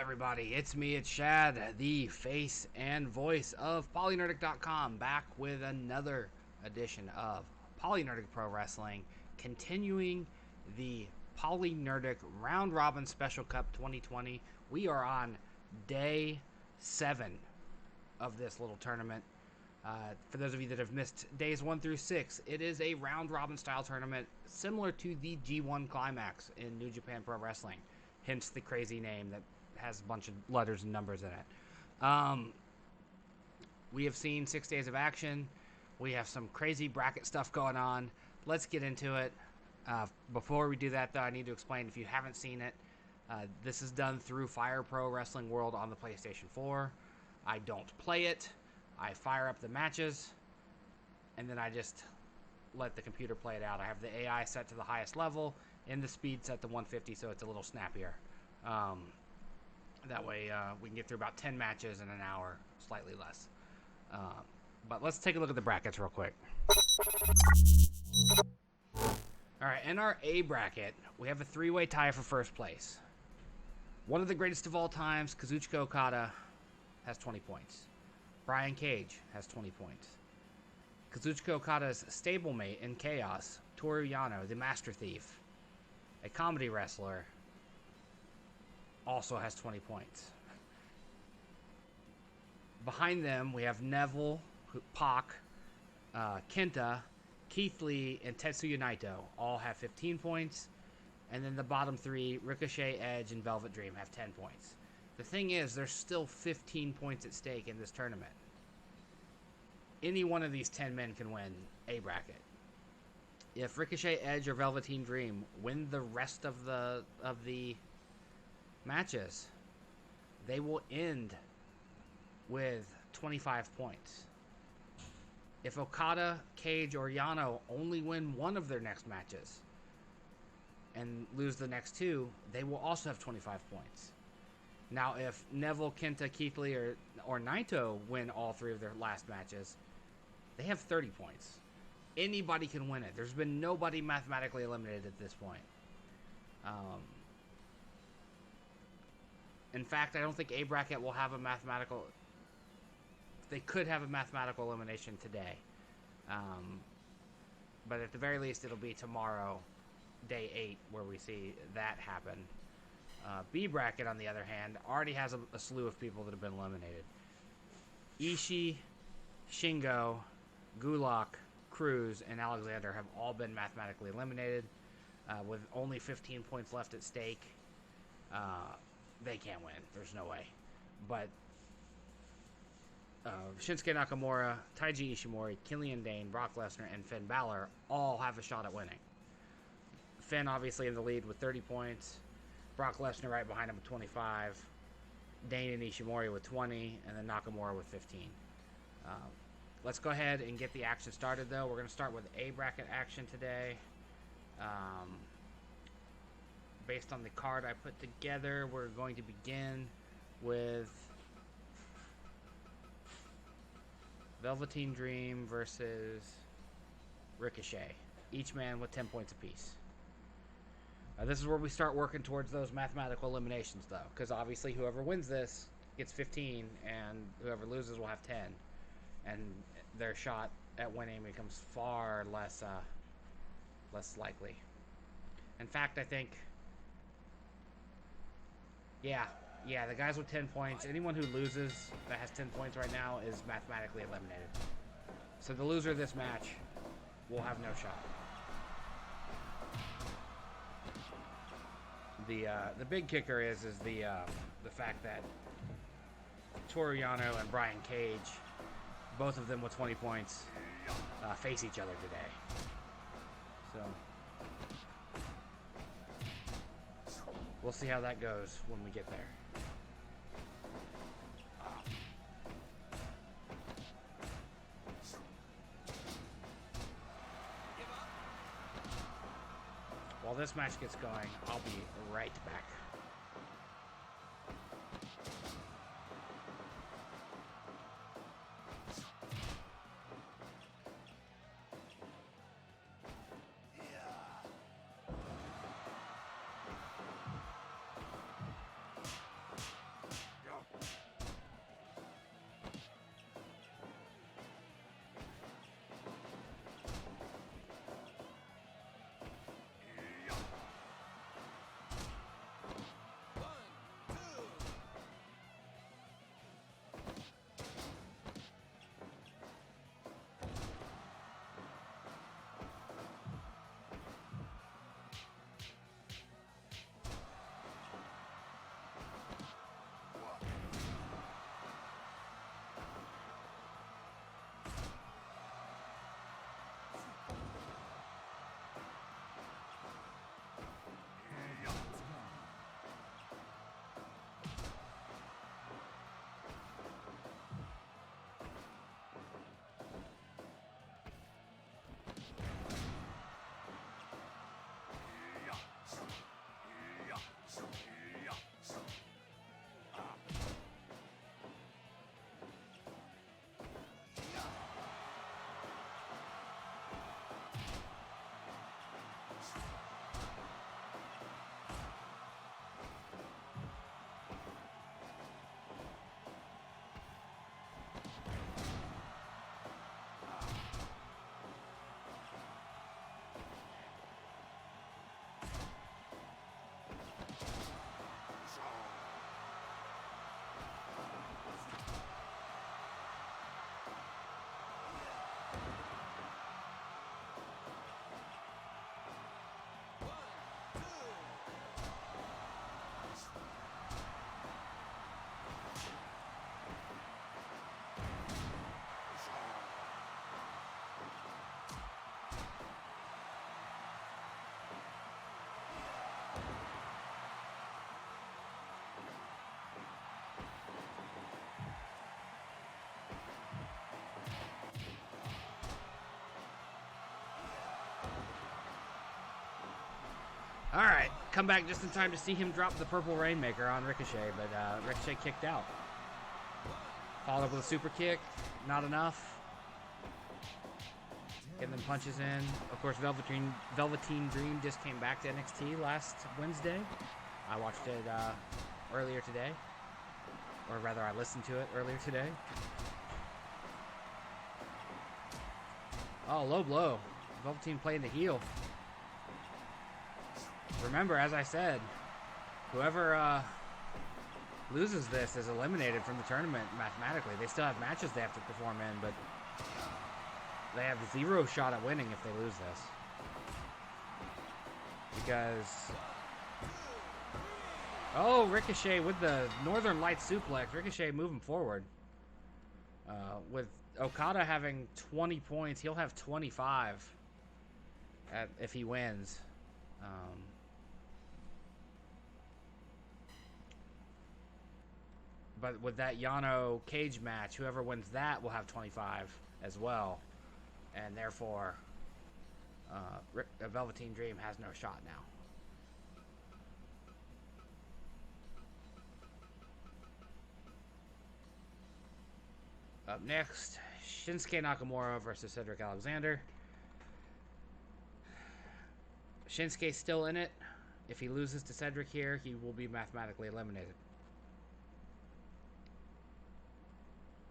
everybody, it's me, it's Shad, the face and voice of PolyNerdic.com, back with another edition of PolyNerdic Pro Wrestling, continuing the PolyNerdic Round Robin Special Cup 2020. We are on day 7 of this little tournament. For those of you that have missed days 1 through 6, it is a round robin style tournament similar to the G1 Climax in New Japan Pro Wrestling. Hence the crazy name that has a bunch of letters and numbers in it. We have seen 6 days of action. We have some crazy bracket stuff going on. Let's get into it. Before we do that, though, I need to explain, if you haven't seen it, this is done through Fire Pro Wrestling World on the PlayStation 4. I don't play it. I fire up the matches, and then I just let the computer play it out. I have the AI set to the highest level and the speed set to 150, so it's a little snappier. That way we can get through about 10 matches in an hour, slightly less. But let's take a look at the brackets real quick. Alright, in our A bracket, we have a 3-way tie for first place. One of the greatest of all times, Kazuchika Okada, has 20 points. Brian Cage has 20 points. Kazuchika Okada's stablemate in Chaos, Toru Yano, the Master Thief, a comedy wrestler, also has 20 points. Behind them, we have Neville, Pac, KENTA, Keith Lee, and Tetsuya Naito all have 15 points. And then the bottom 3, Ricochet, Edge, and Velvet Dream, have 10 points. The thing is, there's still 15 points at stake in this tournament. Any one of these 10 men can win a bracket. If Ricochet, Edge, or Velveteen Dream win the rest of the matches, they will end with 25 points. If Okada, Cage, or Yano only win one of their next matches and lose the next 2, they will also have 25 points. Now, if Neville, KENTA, Keith Lee, or Naito win all 3 of their last matches, they have 30 points. Anybody can win it. There's been nobody mathematically eliminated at this point. In fact, I don't think A bracket will have a mathematical... They could have a mathematical elimination today. But at the very least, it'll be tomorrow, day 8, where we see that happen. B bracket, on the other hand, already has a slew of people that have been eliminated. Ishii, Shingo, Gulak, Cruz, and Alexander have all been mathematically eliminated. With only 15 points left at stake, they can't win. There's no way. But Shinsuke Nakamura, Taiji Ishimori, Killian, Dain, Brock Lesnar, and Finn Balor all have a shot at winning. Finn obviously in the lead with 30 points. Brock Lesnar right behind him with 25. Dain and Ishimori with 20. And then Nakamura with 15. Let's go ahead and get the action started, though. We're going to start with A bracket action today. Based on the card I put together, we're going to begin with Velveteen Dream versus Ricochet. Each man with 10 points apiece. This is where we start working towards those mathematical eliminations, though, because obviously whoever wins this gets 15, and whoever loses will have 10, and their shot at winning becomes far less likely. In fact, I think, yeah, the guys with 10 points, anyone who loses that has 10 points right now is mathematically eliminated. So the loser of this match will have no shot. The big kicker is the fact that Toru Yano and Brian Cage, both of them with 20 points, face each other today. So we'll see how that goes when we get there. While this match gets going, I'll be right back. Alright, come back just in time to see him drop the purple Rainmaker on Ricochet, but Ricochet kicked out. Followed up with a super kick, not enough. Getting them punches in. Of course, Velveteen Dream just came back to NXT last Wednesday. I watched it earlier today. Or rather, I listened to it earlier today. Oh, low blow. Velveteen playing the heel. Remember, as I said, whoever loses this is eliminated from the tournament mathematically. They still have matches they have to perform in, but they have 0 shot at winning if they lose this. Because... Oh, Ricochet with the Northern Lights suplex. Ricochet moving forward. With Okada having 20 points, he'll have 25 if he wins. But with that Yano cage match, whoever wins that will have 25 as well. And therefore, Velveteen Dream has no shot now. Up next, Shinsuke Nakamura versus Cedric Alexander. Shinsuke's still in it. If he loses to Cedric here, he will be mathematically eliminated.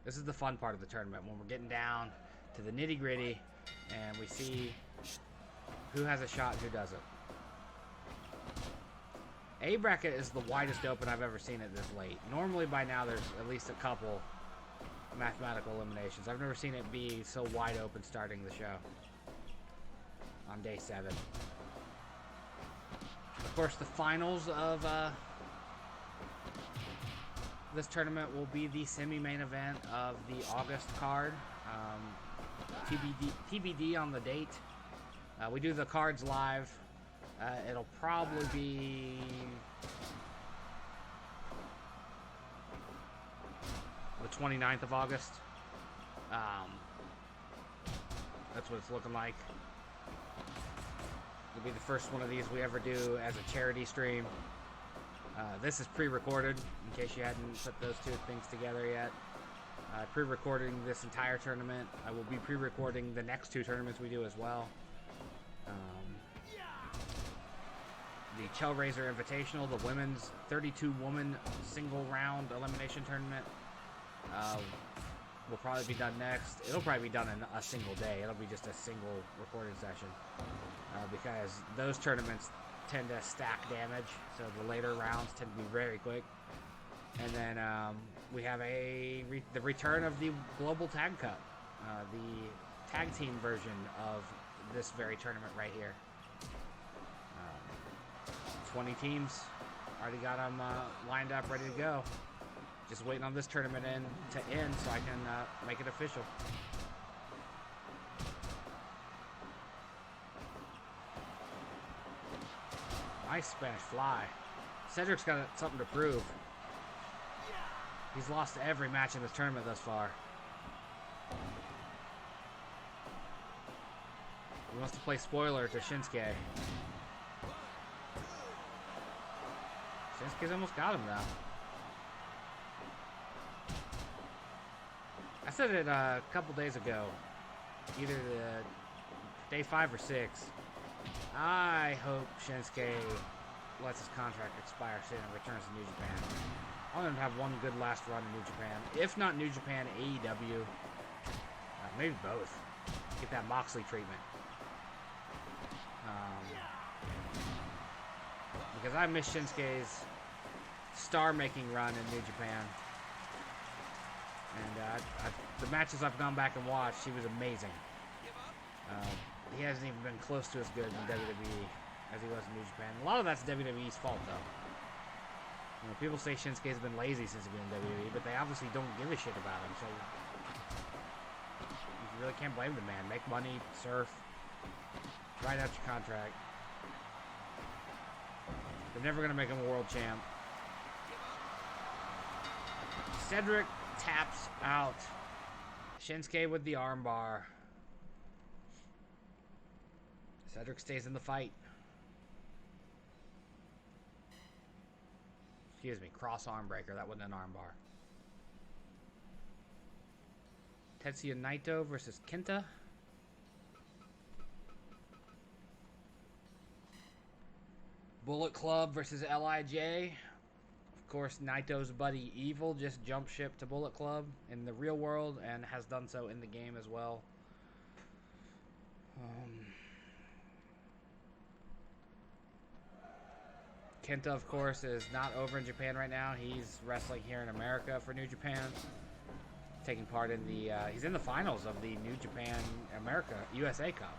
This is the fun part of the tournament, when we're getting down to the nitty-gritty and we see who has a shot and who doesn't. A bracket is the widest open I've ever seen it this late. Normally by now there's at least a couple mathematical eliminations. I've never seen it be so wide open starting the show on day 7. Of course, the finals of this tournament will be the semi-main event of the August card. TBD on the date. We do the cards live. It'll probably be the 29th of August. That's what it's looking like. It'll be the first one of these we ever do as a charity stream. This is pre-recorded, in case you hadn't put those two things together yet. Pre-recording this entire tournament. I will be pre-recording the next 2 tournaments we do as well. The Chellraiser Invitational, the women's 32-woman single-round elimination tournament, will probably be done next. It'll probably be done in a single day. It'll be just a single recording session. Because those tournaments tend to stack damage, so the later rounds tend to be very quick. And then we have the return of the Global Tag Cup, the tag team version of this very tournament right here. 20 teams, already got them lined up, ready to go. Just waiting on this tournament to end so I can make it official. Nice Spanish fly. Cedric's got something to prove. He's lost every match in this tournament thus far. He wants to play spoiler to Shinsuke. Shinsuke's almost got him now. I said it a couple days ago. Either the day 5 or 6. I hope Shinsuke lets his contract expire soon and returns to New Japan. I want him to have one good last run in New Japan. If not New Japan, AEW. Maybe both. Get that Moxley treatment. Because I miss Shinsuke's star-making run in New Japan. And the matches I've gone back and watched, he was amazing. He hasn't even been close to as good in WWE as he was in New Japan. A lot of that's WWE's fault, though. You know, people say Shinsuke's been lazy since he's been in WWE, but they obviously don't give a shit about him, so you really can't blame the man. Make money, surf, write out your contract. They're never going to make him a world champ. Cedric taps out. Shinsuke with the armbar. Cedric stays in the fight. Excuse me, cross arm breaker. That wasn't an arm bar. Tetsuya Naito versus KENTA. Bullet Club versus LIJ. Of course, Naito's buddy Evil just jumped ship to Bullet Club in the real world and has done so in the game as well. KENTA, of course, is not over in Japan right now. He's wrestling here in America for New Japan. Taking part in the, he's in the finals of the New Japan USA Cup.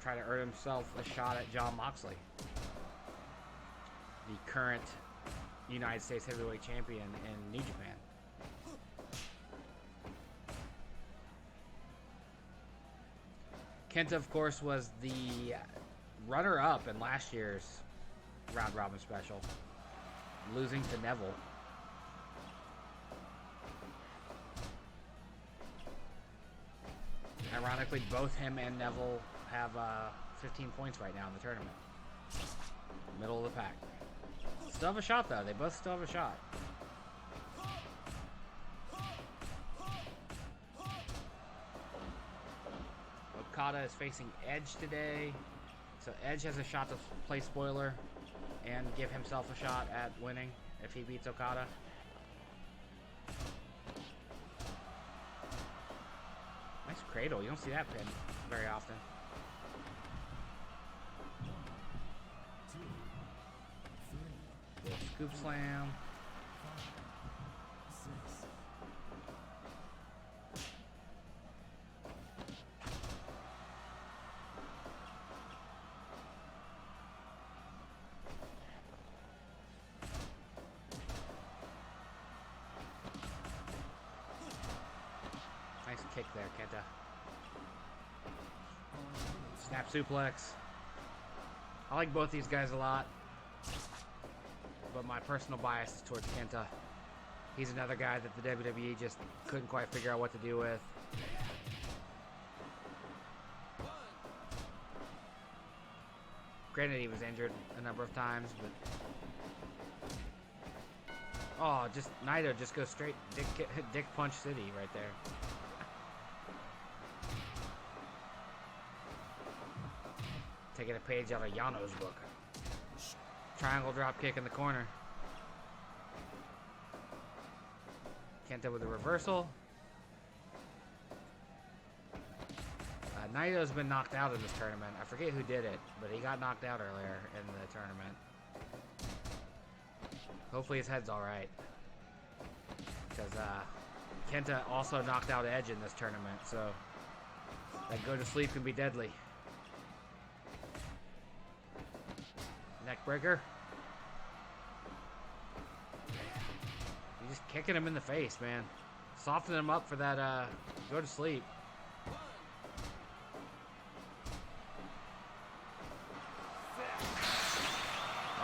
Trying to earn himself a shot at Jon Moxley, the current United States Heavyweight Champion in New Japan. KENTA, of course, was the runner-up in last year's Round Robin Special, losing to Neville. Ironically, both him and Neville have 15 points right now in the tournament. Middle of the pack. Still have a shot, though. They both still have a shot. Okada is facing Edge today. So Edge has a shot to play spoiler and give himself a shot at winning if he beats Okada. Nice cradle. You don't see that pin very often. Scoop slam. Nice kick there, KENTA. Snap suplex. I like both these guys a lot, but my personal bias is towards KENTA. He's another guy that the WWE just couldn't quite figure out what to do with. Granted, he was injured a number of times, but... Oh, just Naito just goes straight dick punch city right there. Taking a page out of Yano's book. Triangle drop kick in the corner. KENTA with a reversal. Naito's been knocked out in this tournament. I forget who did it, but he got knocked out earlier in the tournament. Hopefully his head's alright. Because KENTA also knocked out Edge in this tournament, so that go to sleep can be deadly. Neck breaker. You're just kicking him in the face, man. Softening him up for that go to sleep.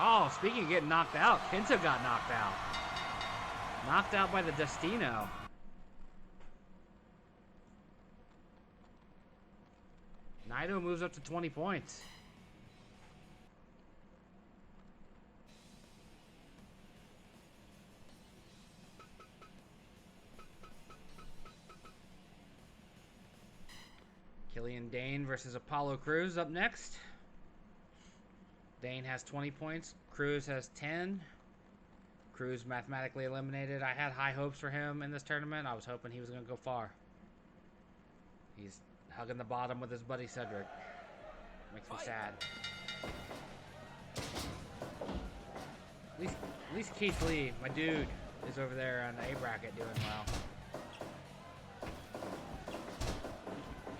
Oh, speaking of getting knocked out, KENTA got knocked out. Knocked out by the Destino. Naito moves up to 20 points. Killian Dain versus Apollo Crews up next. Dain has 20 points. Crews has 10. Crews mathematically eliminated. I had high hopes for him in this tournament. I was hoping he was going to go far. He's hugging the bottom with his buddy Cedric. Makes me sad. At least Keith Lee, my dude, is over there on the A bracket doing well.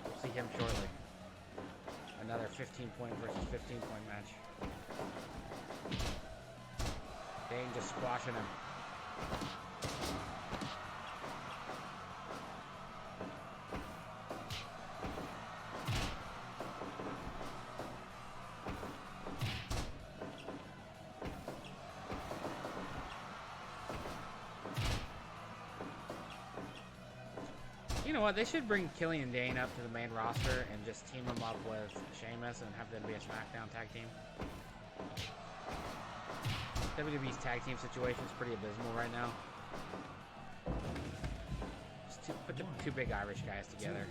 We'll see him shortly. Another 15-point versus 15-point match. Dain just squashing him. You know what? They should bring Killian Dain up to the main roster and just team him up with Sheamus and have them be a SmackDown tag team. WWE's tag team situation is pretty abysmal right now. Just put the two big Irish guys together.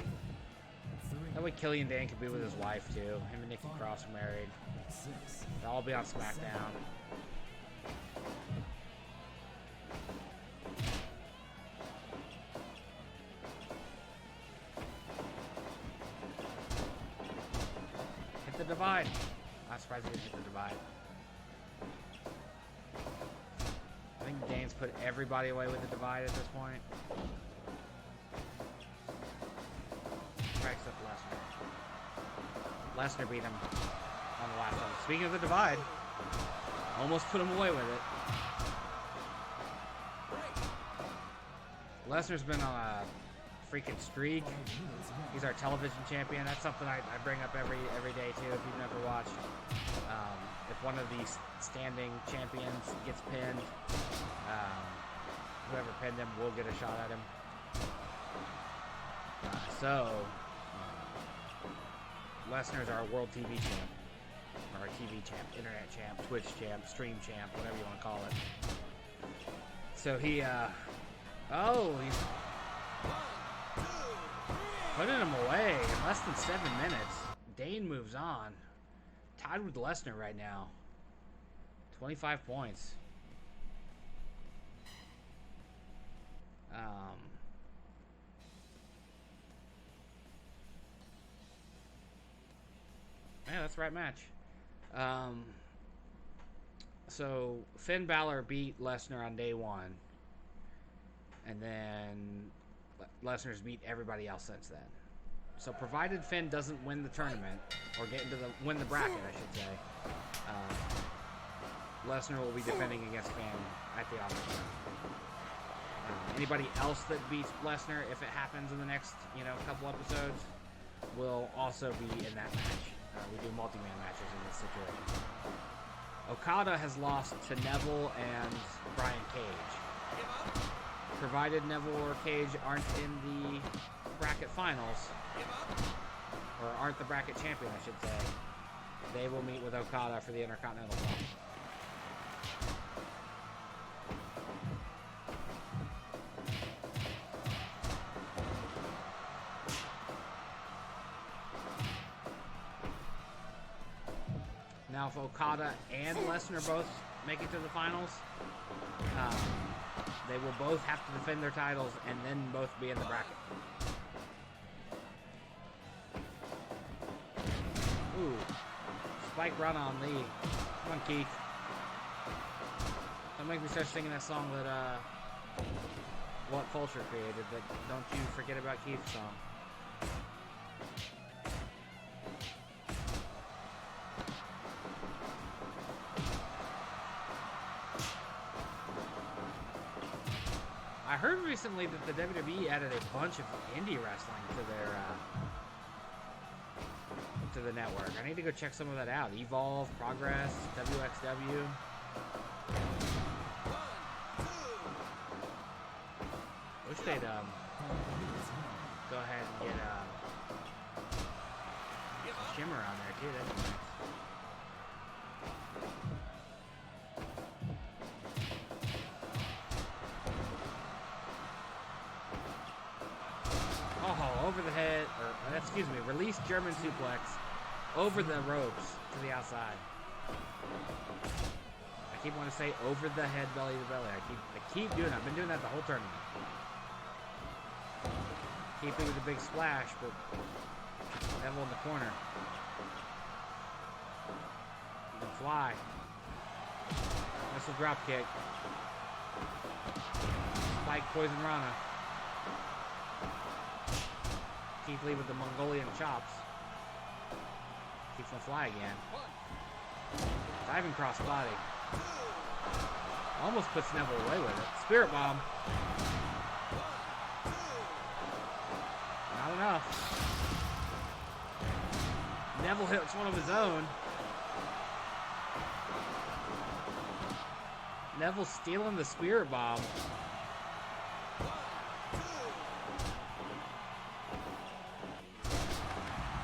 That way Killian Dain could be with his wife too. Him and Nikki Cross are married. They'll all be on SmackDown. Hit the divide. I'm surprised he didn't hit the divide. I think Dane's put everybody away with the divide at this point. Cracks up Lesnar. Lesnar beat him on the last one. Speaking of the divide, almost put him away with it. Lesnar's been on a freaking streak. He's our television champion. That's something I bring up every day too. If you've never watched, if one of these standing champions gets pinned, whoever pinned him will get a shot at him. Lesnar's our world TV champ, or our TV champ, internet champ, Twitch champ, stream champ, whatever you want to call it. So he's putting him away in less than 7 minutes. Dain moves on. Tied with Lesnar right now. 25 points. Yeah, that's the right match. So Finn Balor beat Lesnar on day one. And then Lesnar's beat everybody else since then. So provided Finn doesn't win the tournament, or win the bracket, I should say, Lesnar will be defending against Finn at the office. Anybody else that beats Lesnar, if it happens in the next, couple episodes, will also be in that match. We do multi-man matches in this situation. Okada has lost to Neville and Brian Cage. Provided Neville or Cage aren't in the bracket finals, or aren't the bracket champion, I should say, they will meet with Okada for the Intercontinental belt. Now, if Okada and Lesnar both make it to the finals, they will both have to defend their titles and then both be in the bracket. Ooh. Spike run on Lee. Come on, Keith. Don't make me start singing that song that What Culture created, but don't you forget about Keith's song. I heard recently that the WWE added a bunch of indie wrestling to the network. I need to go check some of that out. Evolve, Progress, WXW. Wish they'd go ahead and get Shimmer on there too. That'd be nice. Over the head, release German suplex over the ropes to the outside. I keep wanting to say over the head, belly to belly. I keep doing it. I've been doing that the whole tournament. Keeping with the big splash, but Neville in the corner. You can fly. Missile drop kick. Spike poison Rana. Keith Lee with the Mongolian chops. Keeps him fly again. Diving cross body. Almost puts Neville away with it. Spirit bomb. Not enough. Neville hits one of his own. Neville stealing the spirit bomb.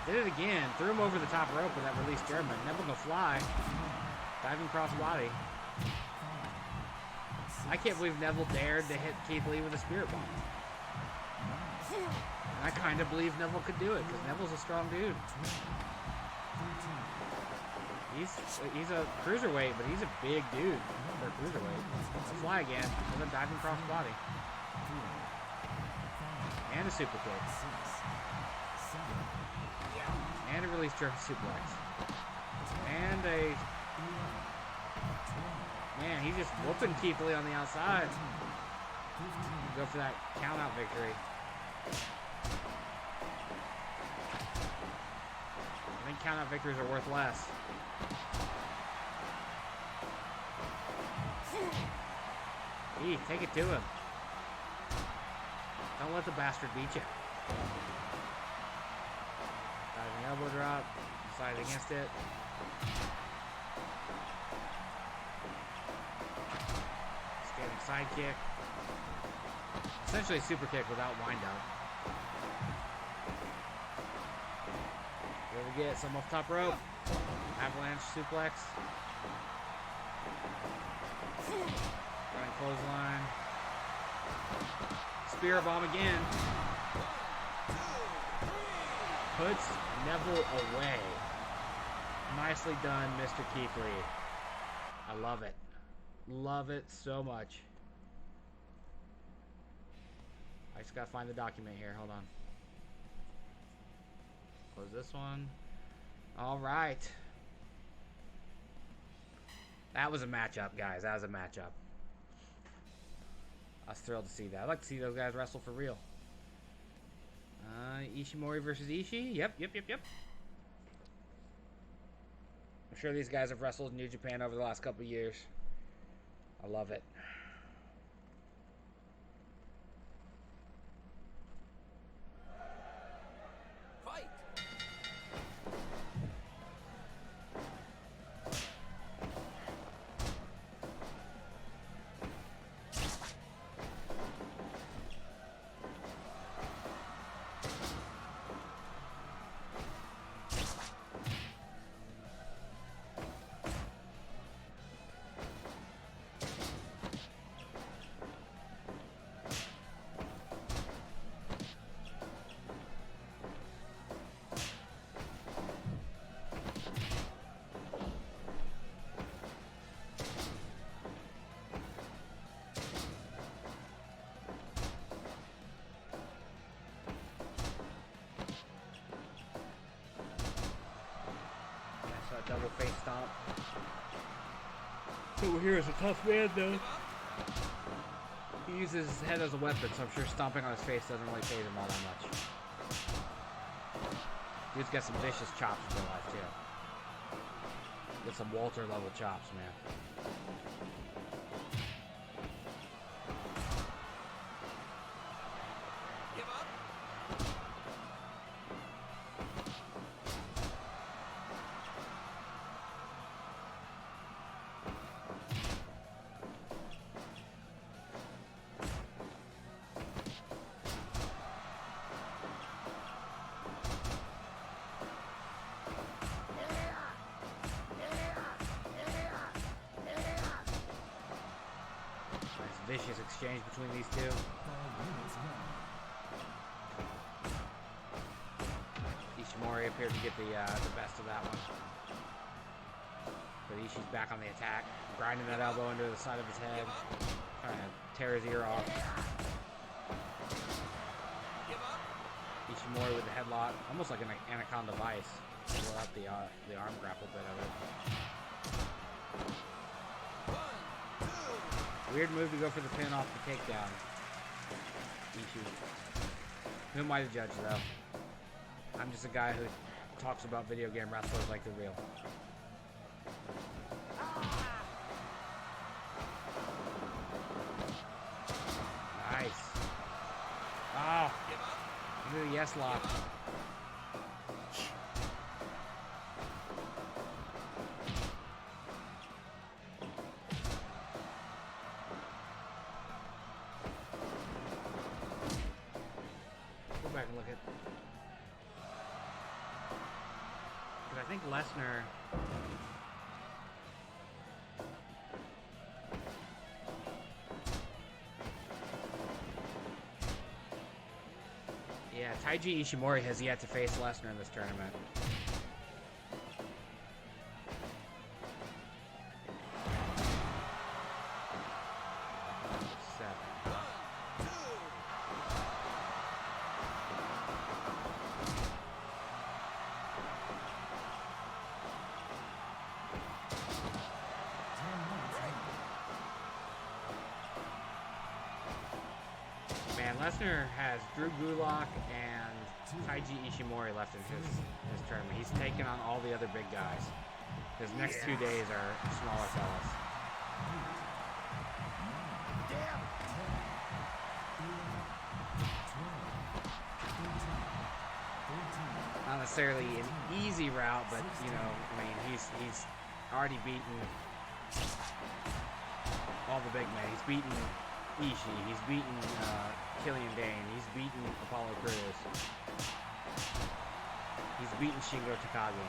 Did it again. Threw him over the top rope with that release German. Neville gonna fly. Diving cross body. I can't believe Neville dared to hit Keith Lee with a spirit bomb. And I kind of believe Neville could do it, because Neville's a strong dude. He's a cruiserweight, but he's a big dude for a cruiserweight. Let's fly again. With a diving cross body. And a super kick. And a release German suplex. And a... Man, he's just whooping Keith Lee on the outside. Go for that count-out victory. I think count-out victories are worth less. Take it to him. Don't let the bastard beat you. Diving elbow drop. Slide against it. Standing side kick. Essentially a super kick without wind up. Here we get some off top rope. Avalanche suplex. Running clothesline. Spear bomb again. Puts Neville away. Nicely done, Mr. Keith Lee. I love it. Love it so much. I just gotta find the document here. Hold on. Close this one. Alright. That was a matchup, guys. That was a matchup. I was thrilled to see that. I'd like to see those guys wrestle for real. Ishimori versus Ishii. Yep. I'm sure these guys have wrestled in New Japan over the last couple of years. I love it. Double face stomp. Tomohiro is a tough man, though. He uses his head as a weapon, so I'm sure stomping on his face doesn't really phase him all that much. Dude's got some vicious chops in real life, too. Get some Walter level chops, man. Vicious exchange between these two. Ishimori appeared to get the best of that one. But Ishii's back on the attack, grinding that elbow into the side of his head, trying to tear his ear off. Ishimori with the headlock, almost like an anaconda vice. Without the arm grapple bit of it. Weird move to go for the pin off the takedown. Ishii. Who am I to judge, though? I'm just a guy who talks about video game wrestlers like they're real. Nice. Oh. Into the yes lock. Go back and look at... Because I think Lesnar... Yeah, Taiji Ishimori has yet to face Lesnar in this tournament. Man, Lesnar has Drew Gulak and Taiji Ishimori left in his tournament. He's taken on all the other big guys. His next 2 days are smaller fellas. Not necessarily an easy route, but you know, I mean, he's already beaten all the big men. He's beaten Ishii, he's beaten Killian Dain, he's beaten Apollo Crews, he's beaten Shingo Takagi.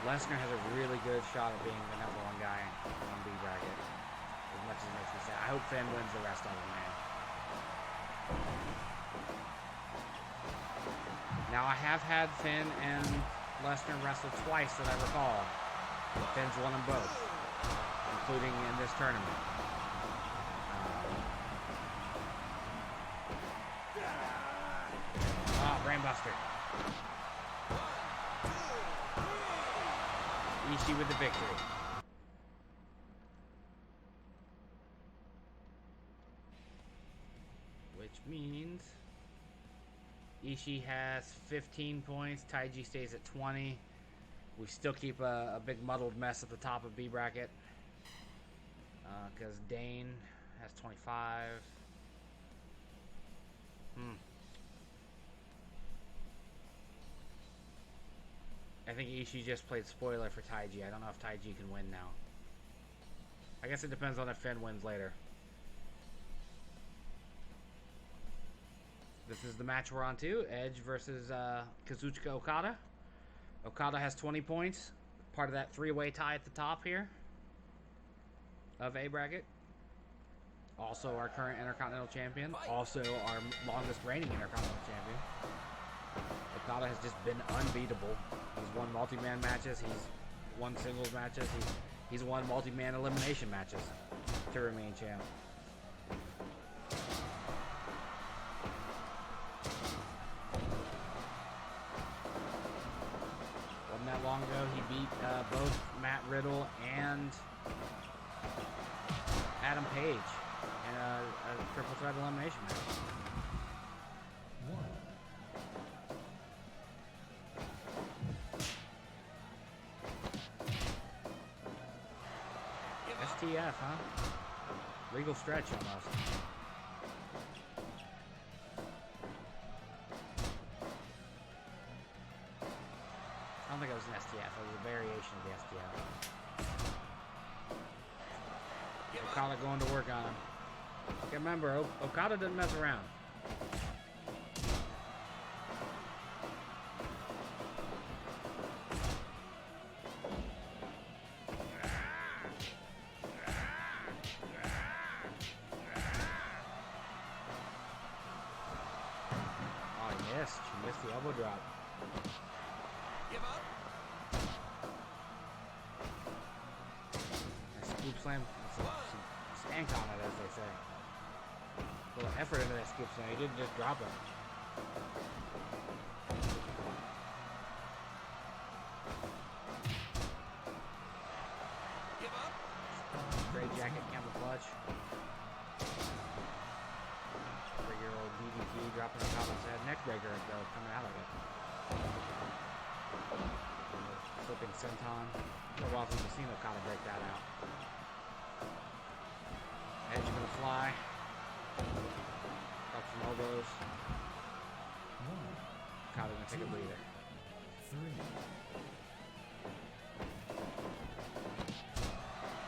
Lesnar has a really good shot at being the #1 guy on B bracket, as much as it makes me sad. I hope Finn wins the rest of them, man. Now, I have had Finn and Lesnar wrestle twice that I recall. Finn's won them both, including in this tournament. Brainbuster. Ishii with the victory. Which means Ishii has 15 points. Taiji stays at 20. We still keep a big muddled mess at the top of B bracket. Because Dain has 25. I think Ishii just played spoiler for Taiji. I don't know if Taiji can win now. I guess it depends on if Finn wins later. This is the match we're on to. Edge versus Kazuchika Okada. Okada has 20 points. Part of that three-way tie at the top here of A bracket. Also our current Intercontinental Champion. Also our longest reigning Intercontinental Champion. Okada has just been unbeatable. He's won multi-man matches. He's won singles matches. He's won multi-man elimination matches to remain champ. Wasn't that long ago he beat both Matt Riddle and Adam Page in a triple threat elimination match. STF, huh? Regal stretch almost. I don't think it was an STF. It was a variation of the STF. Okada going to work on him. Remember, Okada doesn't mess around. She missed the elbow drop. Give up. Nice scoop slam. Some stank on it, as they say. A little effort into that scoop slam. He didn't just drop it. Give up. Straight jacket, camel clutch. DDT dropping on top of his head. Neckbreaker though coming out of it. Flipping senton. It's been a while since we've seen Okada break that out. Edge gonna fly. Drop some elbows. Okada gonna take a breather.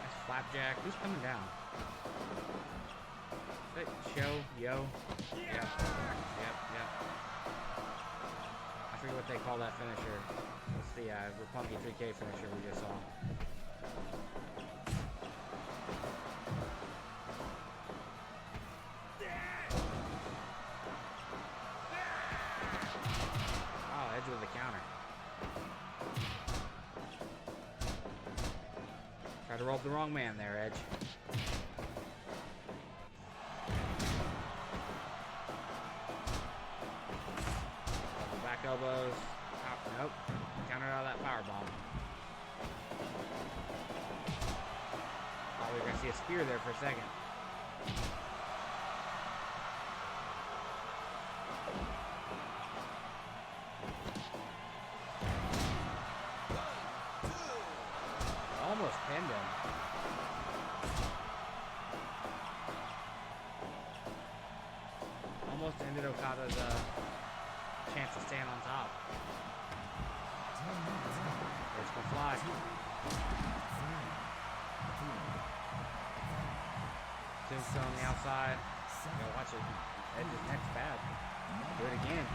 Nice flapjack. Who's coming down? Show, yo. Yep. I forget what they call that finisher. It's the Roppongi 3K finisher we just saw. Oh, Edge with the counter. Tried to roll up the wrong man there, Edge. Back elbows. Oh, nope. Countered out of that powerbomb. Oh, we were going to see a spear there for a second. Almost pinned him. Almost ended Okada's chance to stand on top. There's gonna fly. Tombstone on the outside. Yo, watch it. Edge's neck's bad. Do it again.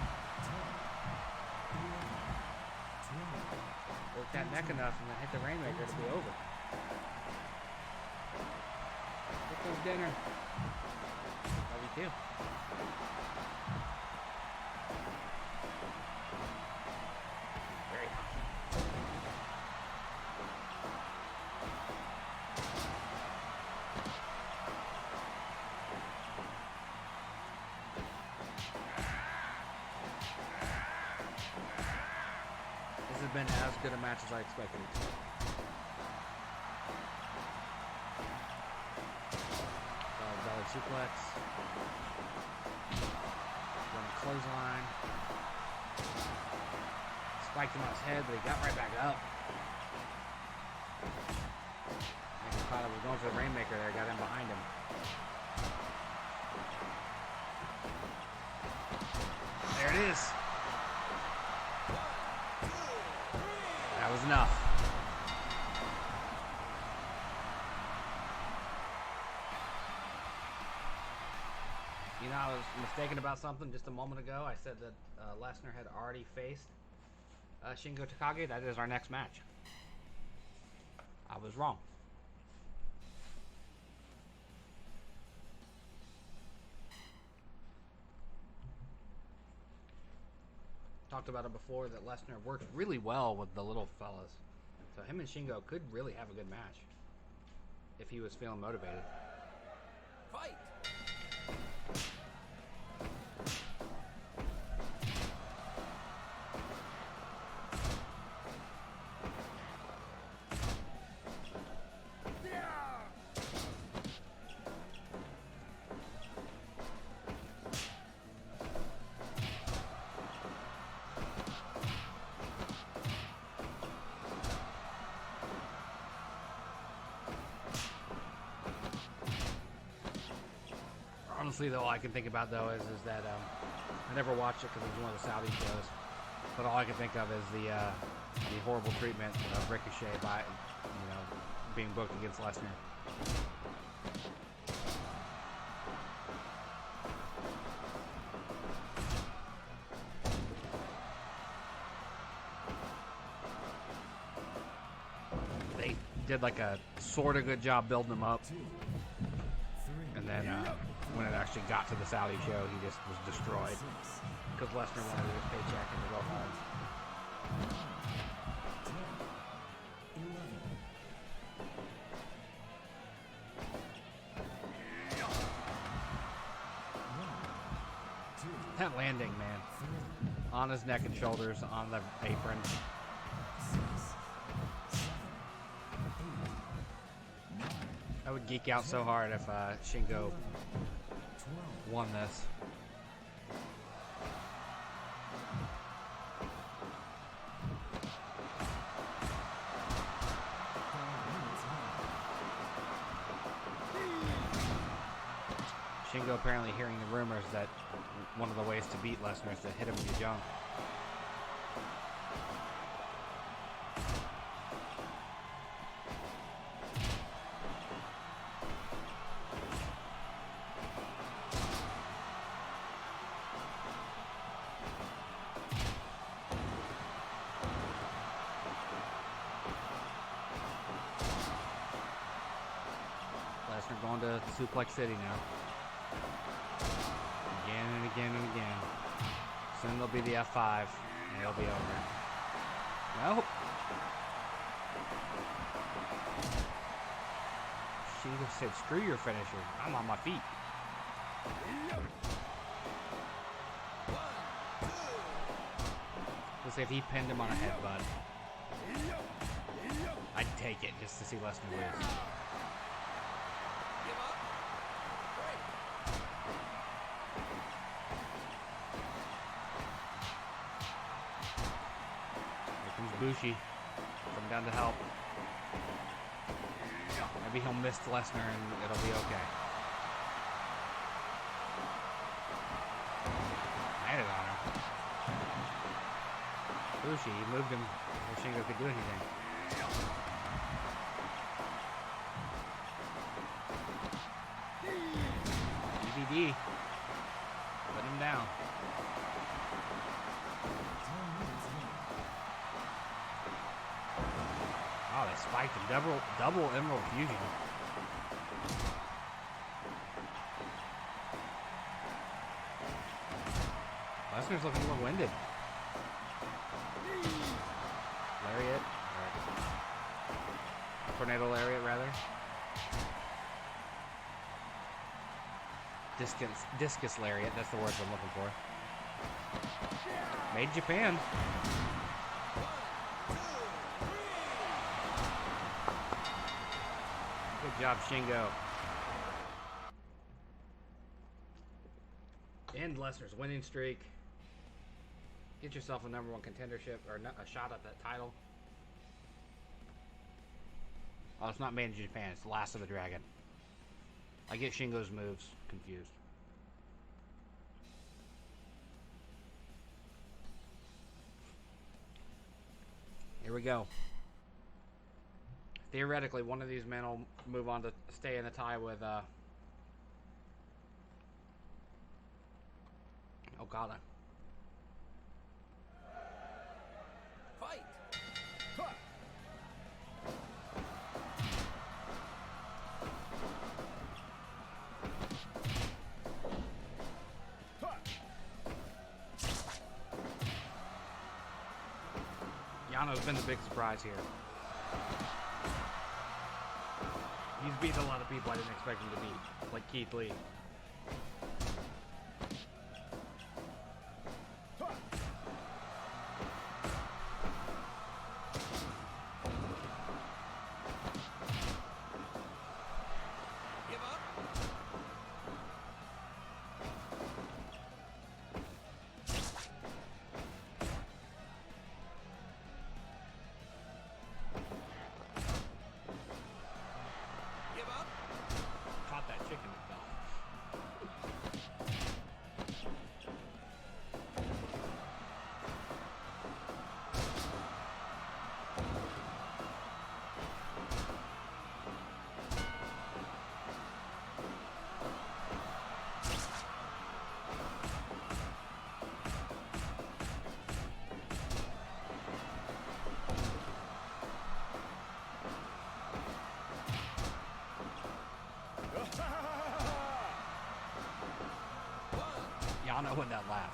Work that neck enough and then hit the Rainmaker to be over. Here comes dinner. Love you too. Very hot. This has been as good a match as I expected it to be. Belly suplex. Running clothesline. Spiked him on his head, but he got right back up. I think Okada was going for the Rainmaker there, got in behind him. There it is. That was enough. You know, I was mistaken about something just a moment ago. I said that Lesnar had already faced Shingo Takagi. That is our next match. I was wrong. Talked about it before that Lesnar works really well with the little fellas. So him and Shingo could really have a good match if he was feeling motivated. Fight! Honestly, though, all I can think about though is that I never watched it because it was one of the Saudi shows. But all I can think of is the horrible treatment of Ricochet by, being booked against Lesnar. They did like a sort of good job building him up, and then when it actually got to the Saudi show, he just was destroyed because Lesnar wanted his paycheck and to go home. That landing, man, on his neck and shoulders, on the apron. I would geek out so hard if Shingo won this. Shingo apparently hearing the rumors that one of the ways to beat Lesnar is to hit him in the junk. Suplex City now. Again and again and again. Soon there'll be the F5, and it'll be over. Nope. Shingo said, screw your finisher. I'm on my feet. Let's see if he pinned him on a headbutt. I'd take it just to see Lesnar lose. Here comes Bushi. Coming down to help. Maybe he'll miss Lesnar and it'll be okay. Landed on him. Bushi, he moved him before Shingo could do anything. DVD. Put him down. Oh, they spiked him. Double Emerald Fusion. Lesnar's looking a little winded. Lariat. Tornado Lariat, rather. Discus Lariat. That's the word I'm looking for. Made Japan. Good job, Shingo. End Lesnar's winning streak. Get yourself a #1 contendership, or a shot at that title. Oh, it's not made in Japan. It's the Last of the Dragon. I get Shingo's moves confused. Here we go. Theoretically, one of these men will move on to stay in the tie with Okada. Fight! Yano's been the big surprise here. He's beaten a lot of people I didn't expect him to beat, like Keith Lee. Yano with that laugh.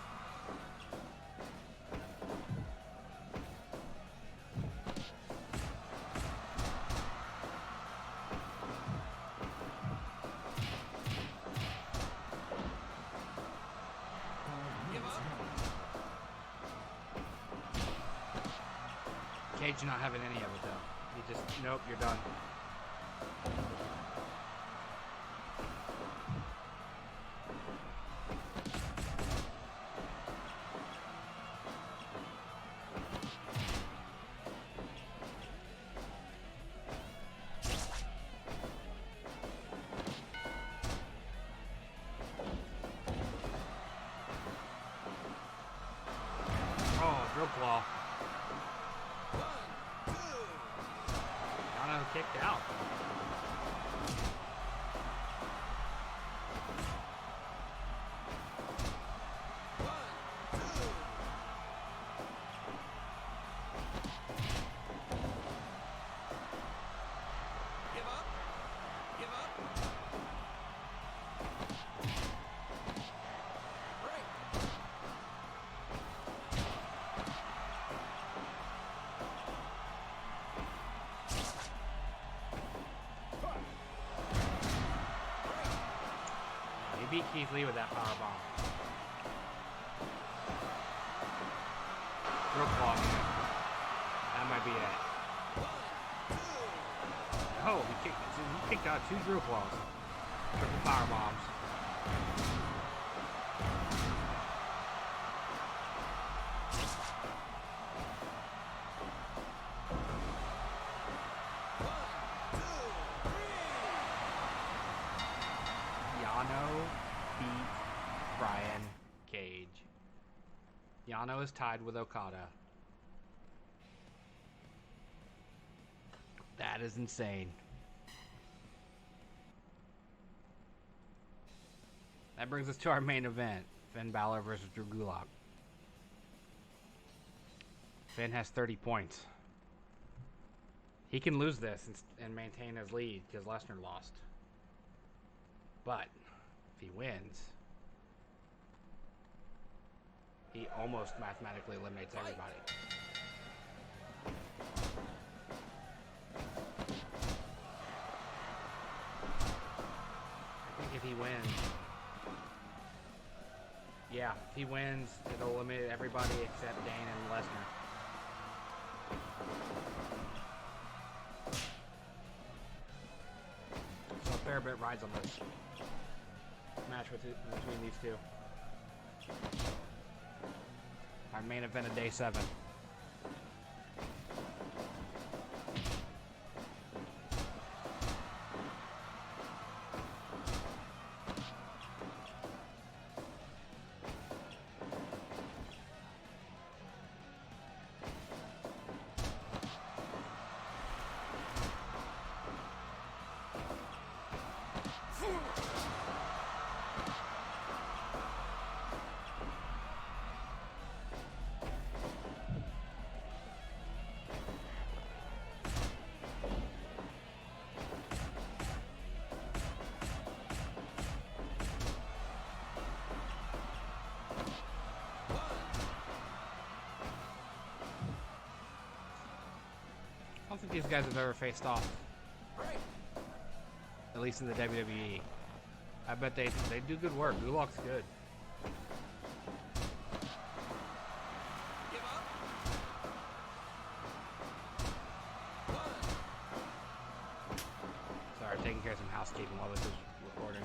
Cage not having any of it though. He just, nope, you're done. Drill claw. Yano kicked out. beat Keith Lee with that powerbomb. Real claw. That might be it. Oh, he kicked out 2 drill claws. Triple power bombs. Yano beat Brian Cage. Yano is tied with Okada. That is insane. That brings us to our main event. Finn Balor versus Drew Gulak. Finn has 30 points. He can lose this and maintain his lead because Lesnar lost. But if he wins, he almost mathematically eliminates everybody. I think if he wins, yeah, if he wins, it'll eliminate everybody except Dain and Lesnar. So a fair bit rides on this match between these two. Our main event of day 7. I don't think these guys have ever faced off. At least in the WWE. I bet they do good work. Gulak's good. Sorry, I'm taking care of some housekeeping while this is recording.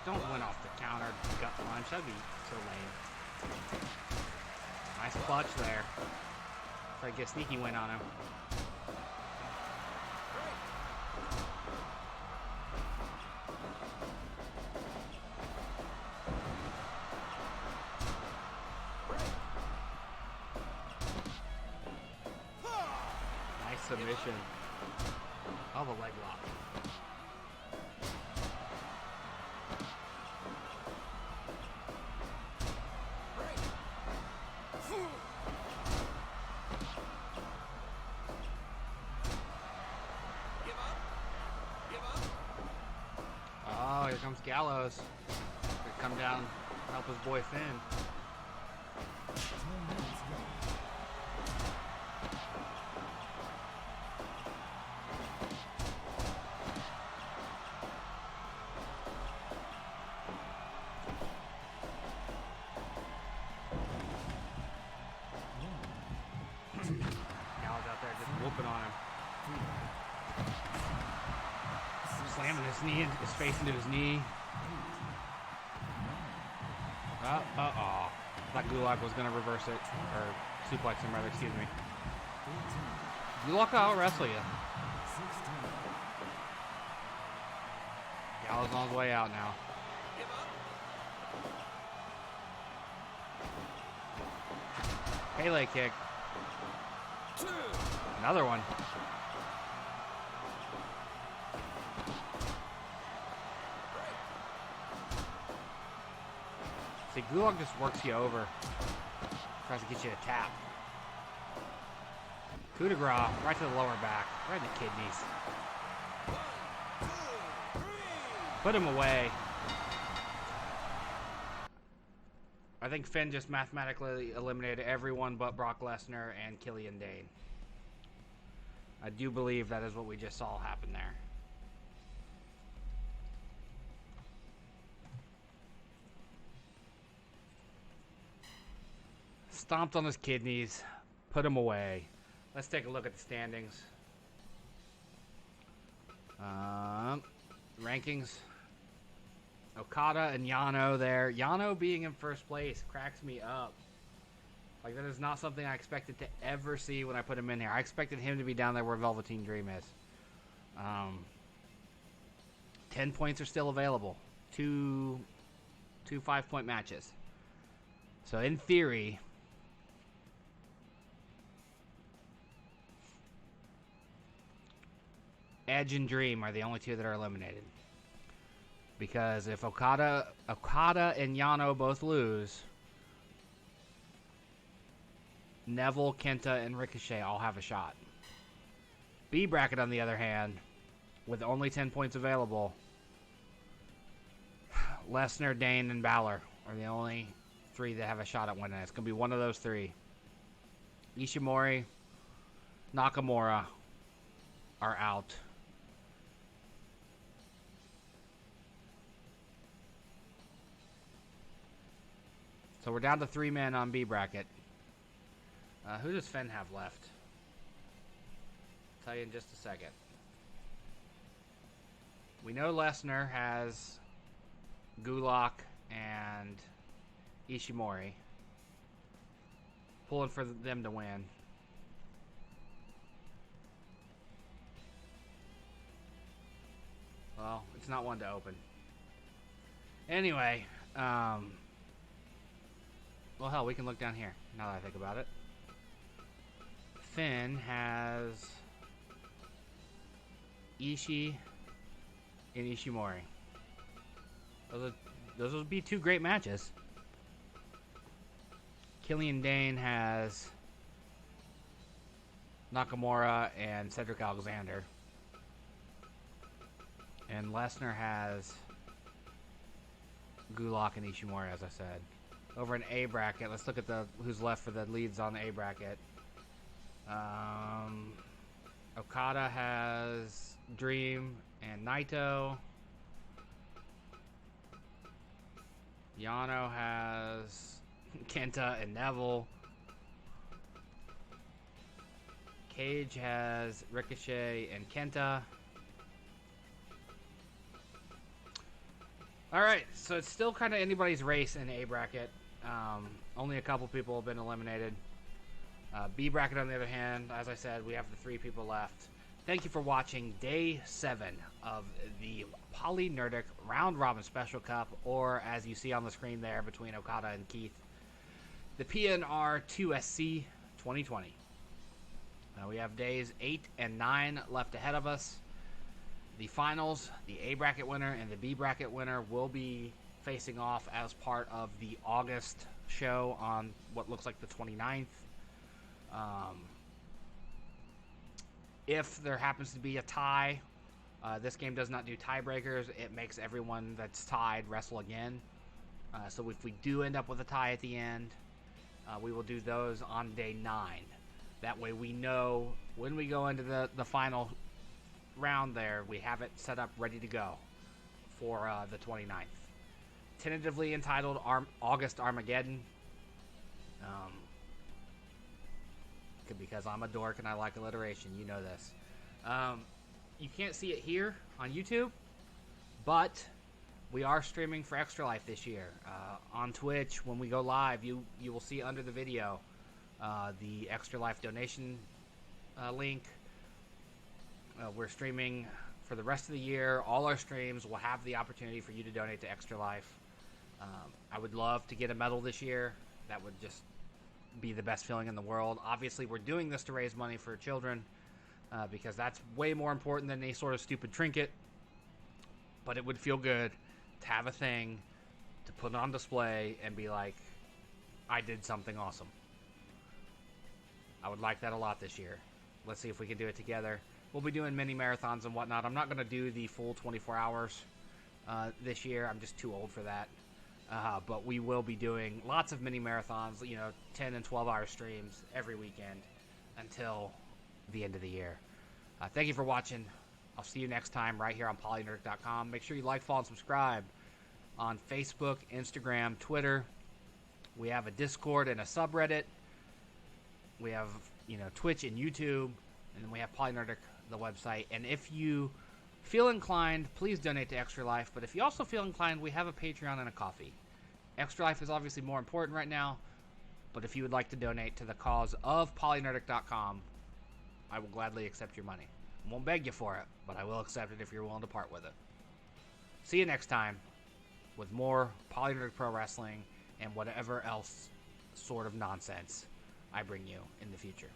Don't win off the counter gut punch. That'd be so lame. Nice clutch there. Try to get a sneaky win on him. Nice submission. Oh, the leg lock. Here comes Gallows. Gonna come down, help his boy Finn. Gallows out there just whooping on him. Slamming his knee, his face into his knee. I thought Gulak was going to reverse it, or suplex him rather, excuse me. Gulak will out-wrestle you. Gallows on his way out now. Pele kick. Another one. See, Gulak just works you over. Tries to get you to tap. Coup de grace, right to the lower back, right in the kidneys. Put him away. I think Finn just mathematically eliminated everyone but Brock Lesnar and Killian Dain. I do believe that is what we just saw happen there. Stomped on his kidneys, put him away. Let's take a look at the standings. Rankings. Okada and Yano there. Yano being in first place cracks me up. Like, that is not something I expected to ever see when I put him in here. I expected him to be down there where Velveteen Dream is. 10 points are still available. Two 5-point matches. So in theory, Edge and Dream are the only two that are eliminated. Because if Okada and Yano both lose, Neville, Kenta, and Ricochet all have a shot. B bracket, on the other hand, with only 10 points available, Lesnar, Dain, and Balor are the only three that have a shot at winning. It's going to be one of those three. Ishimori, Nakamura are out. So we're down to 3 men on B bracket. Who does Finn have left? I'll tell you in just a second. We know Lesnar has Gulak and Ishimori. Pulling for them to win. Well, it's not one to open. Anyway, well, hell, we can look down here, now that I think about it. Finn has Ishii and Ishimori. Those would be 2 great matches. Killian Dain has Nakamura and Cedric Alexander. And Lesnar has Gulak and Ishimori, as I said. Over in A bracket, let's look at who's left for the leads on the A bracket. Okada has Dream and Naito. Yano has Kenta and Neville. Cage has Ricochet and Kenta. Alright, so it's still kind of anybody's race in A bracket. Only a couple people have been eliminated. B bracket, on the other hand, as I said, we have the 3 people left. Thank you for watching Day 7 of the PolyNerdic Round Robin Special Cup, or as you see on the screen there between Okada and Keith, the PNR 2SC 2020. We have days 8 and 9 left ahead of us. The finals, the A bracket winner and the B bracket winner will be facing off as part of the August show on what looks like the 29th. If there happens to be a tie, this game does not do tiebreakers. It makes everyone that's tied wrestle again. So if we do end up with a tie at the end, we will do those on day 9. That way we know when we go into the final round there, we have it set up ready to go for the 29th. Tentatively entitled August Armageddon. Because I'm a dork and I like alliteration, you know this. You can't see it here on YouTube, but we are streaming for Extra Life this year. On Twitch, when we go live, you will see under the video the Extra Life donation link. We're streaming for the rest of the year. All our streams will have the opportunity for you to donate to Extra Life. I would love to get a medal this year. That would just be the best feeling in the world. Obviously, we're doing this to raise money for children because that's way more important than any sort of stupid trinket. But it would feel good to have a thing to put on display and be like, I did something awesome. I would like that a lot this year. Let's see if we can do it together. We'll be doing mini marathons and whatnot. I'm not going to do the full 24 hours this year. I'm just too old for that. But we will be doing lots of mini marathons, 10 and 12 hour streams every weekend until the end of the year. Thank you for watching. I'll see you next time right here on PolyNerdic.com. Make sure you like, follow, and subscribe on Facebook, Instagram, Twitter. We have a Discord and a subreddit. We have, Twitch and YouTube. And then we have PolyNerdic, the website. And if you feel inclined, please donate to Extra Life. But if you also feel inclined, we have a Patreon and a coffee. Extra Life is obviously more important right now. But if you would like to donate to the cause of PolyNerdic.com, I will gladly accept your money. I won't beg you for it, but I will accept it if you're willing to part with it. See you next time with more PolyNerdic Pro Wrestling and whatever else sort of nonsense I bring you in the future.